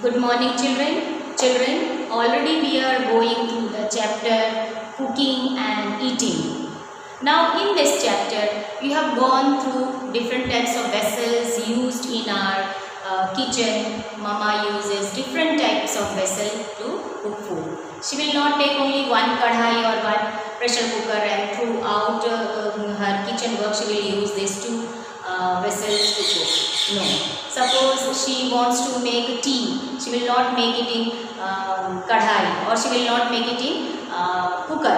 Good morning, children. Children, already we are going through the chapter cooking and eating. Now, in this chapter, we have gone through different types of vessels used in our kitchen. Mama uses different types of vessel to cook food. She will not take only one kadhai or one pressure cooker, and throughout her kitchen work she will use these two vessels to cook. No. Suppose she wants to make tea, she will not make it in kadhai, or she will not make it in cooker,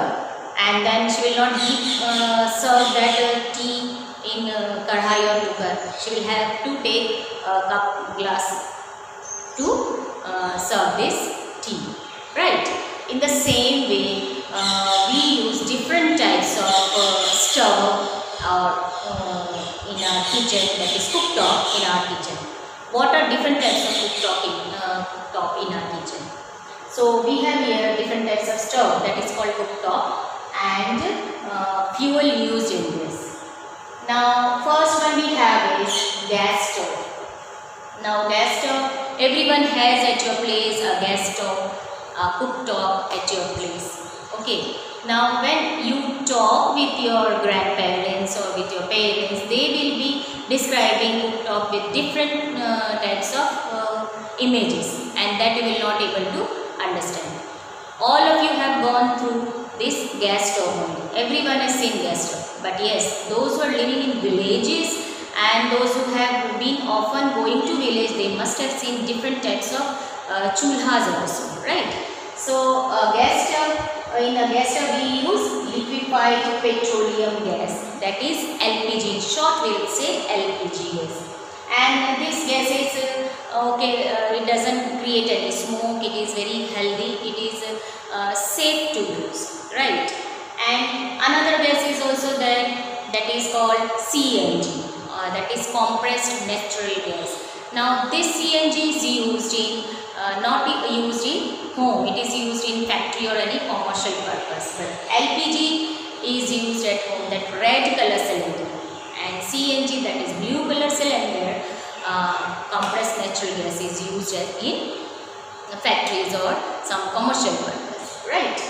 and then she will not serve that tea in kadhai or cooker. She will have to take a cup glass to serve this tea, right? In the same way, we use different types of stove or in our kitchen, that is cooktop in our kitchen. What are different types of cooktop in our kitchen? So we have here different types of stove, that is called cooktop, and fuel used in this. Now first one we have is gas stove. Now gas stove, everyone has at your place a gas stove, a cooktop at your place. Okay. Now when you talk with your grandparents or with your parents, they will be describing cooktop with different types of images, and that you will not able to understand. All of you have gone through this gas stove only. Everyone has seen gas stove. But yes, those who are living in villages and those who have been often going to village, they must have seen different types of chulhas also, right? So gas stove, in a gas stove we use liquefied petroleum gas, that is LPG. In short, we will say LPG gas. And this gas is it doesn't create any smoke. It is very healthy. It is safe to use, right? And another gas is also there, that is called CNG, that is compressed natural gas. Now this CNG is used in not used in home, it is used in factory or any commercial purpose. But LPG is used at home, that red color cylinder, and CNG, that is blue color cylinder, compressed natural gas, is used in factories or some commercial purpose, right?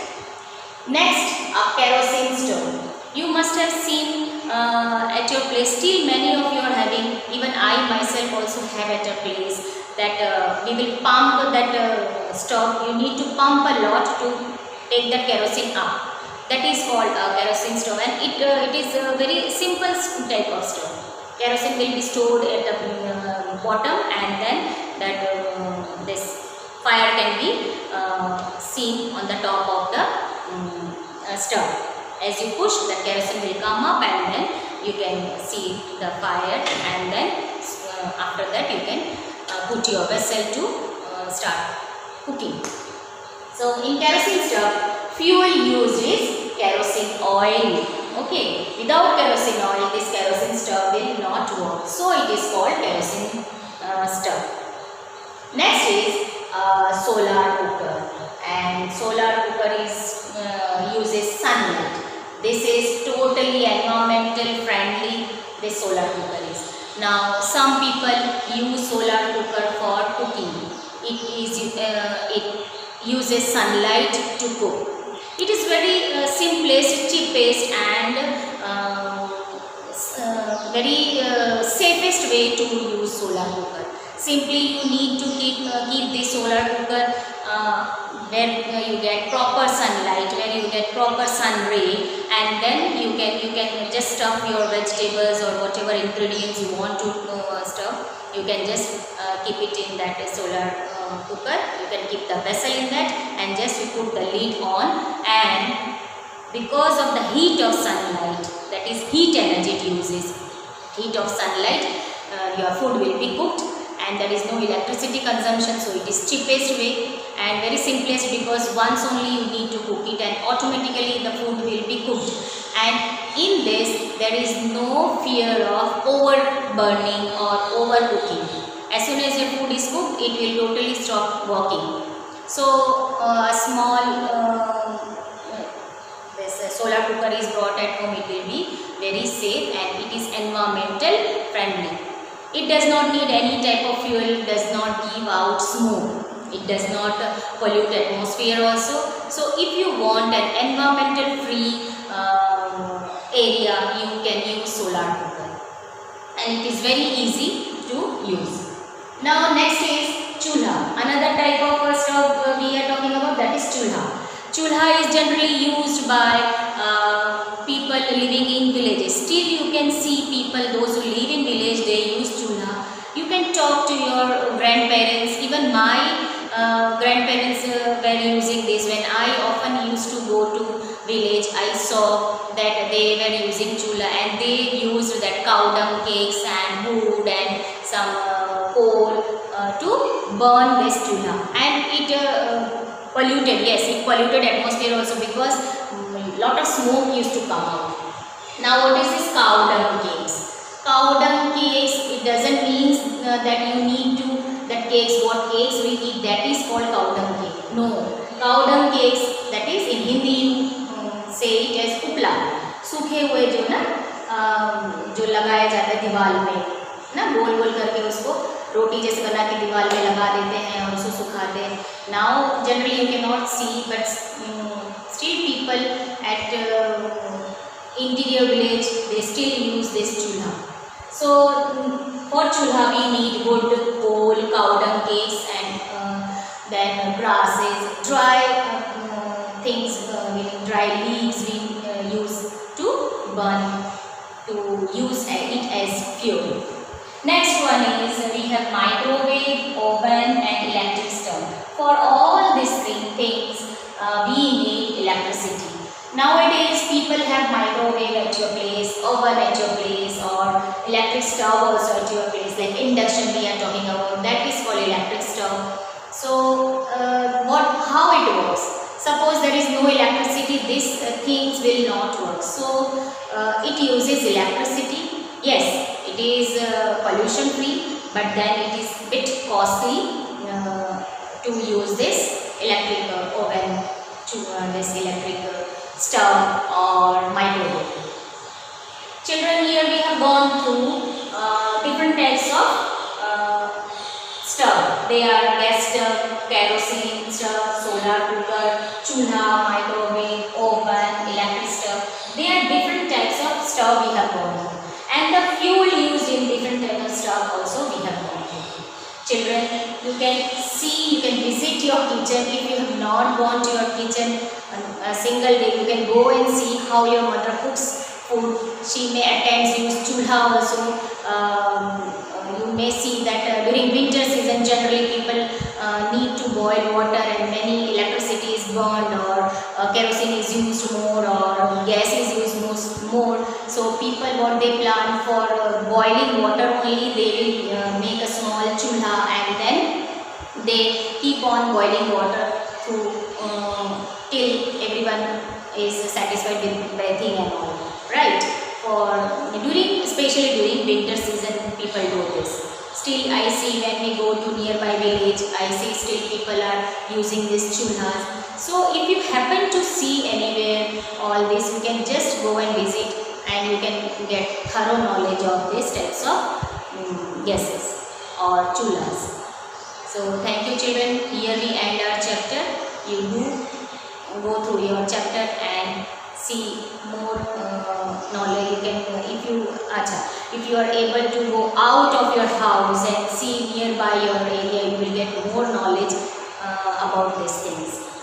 Next, a kerosene stove. You must have seen at your place, still many of you are having, even I myself also have at a place, that we will pump that stove. You need to pump a lot to take the kerosene up. That is called a kerosene stove, and it is a very simple type of stove. Kerosene will be stored at the bottom, and then that this fire can be seen on the top of the stove. As you push, the kerosene will come up, and then you can see the fire, and then after that you can put your vessel to start cooking. So in kerosene stove, fuel used is kerosene oil. Okay, without kerosene oil, this kerosene stove will not work. So it is called kerosene stove. Next is solar cooker, and solar cooker is uses sunlight. This is totally environmental friendly. This solar cooker is. Now some people use solar cooker for cooking. It uses sunlight to cook. It is very simplest, cheapest, and very safest way to use solar cooker. Simply you need to keep the solar cooker where you get proper sunlight, where you get proper sun ray, and then you can just stuff your vegetables or whatever ingredients you want to stuff. You can just keep it in that solar cooker. You can keep the vessel in that, and just you put the lid on, and because of the heat of sunlight, that is heat energy it uses, heat of sunlight, your food will be cooked, and there is no electricity consumption. So it is cheapest way and very simplest, because once only you need to cook it, and automatically the food will be cooked. And in this there is no fear of over burning or overcooking. As soon as your food is cooked, it will totally stop working. So a small this solar cooker is brought at home, it will be very safe, and it is environmental friendly. It does not need any type of fuel, does not give out smoke. It does not pollute atmosphere also. So if you want an environmental free area, you can use solar cooker. And it is very easy to use. Now next is chulha. Another type of stove we are talking about, that is chulha. Chulha is generally used by people living in villages. Still you can see people, those who live in village, they use chulha. You can talk to your grandparents. Even my grandparents were using this. When I often used to go to village, I saw that they were using chulha, and they used that cow dung cakes and wood and some coal to burn this chulha, and it polluted. Yes, it polluted atmosphere also, because lot of smoke used to come out. Now what is this cow dung cakes? Cow dung cakes, it doesn't mean that you need to, that cakes, what cakes we eat, that is called cow dung cake. No, cow dung cakes, that is in Hindi you say it as उपला. सूखे हुए जो ना जो लगाया जाता है दीवार में ना, गोल गोल करके उसको रोटी जैसे बना के दीवार में लगा देते हैं और उसको सुखाते हैं. Now generally you can not see, but still people at interior village, they still use this chulha. So for chulha we need wood, coal, cow dung cakes, and then grasses, dry things, dry leaves we use to burn, to use it as fuel. Next one is we have microwave, oven and electric stove. For all these three things we need electricity. Nowadays people have microwave at your place, oven at your place, or electric stove also at your place, like induction we are talking about, that is called electric stove. So how it works? Suppose there is no electricity, these things will not work. So it uses electricity. Yes, it is pollution free, but then it is bit costly to use this electric oven, to this electric stove or microwave. Children, here we have gone through different types of stove. They are gas stove, kerosene stove, solar cooker, chulha, microwave, oven, electric stove. They are different types of stove we have gone through. And the fuel used in different types of stove also we have gone through. Children, you can see, you can visit your kitchen. If you have not gone to your kitchen a single day, you can go and see how your mother cooks food. She may at times use chulha also. You may see that during winter season generally people need to boil water, and many electricity is burned, or kerosene is used more, or gas is used more. So people, what they plan for boiling water only, they will make a small chulha, and then they keep on boiling water through till everyone is satisfied with bathing and all, right? Especially during winter season people do this. Still I see when we go to nearby village, I see still people are using these chulhas. So if you happen to see anywhere all this, you can just go and visit, and you can get thorough knowledge of these types of gases or chulhas. So thank you children. Here we end our chapter. You do go through your chapter and see more knowledge. You can, if you are able to go out of your house and see nearby your area, you will get more knowledge about these things.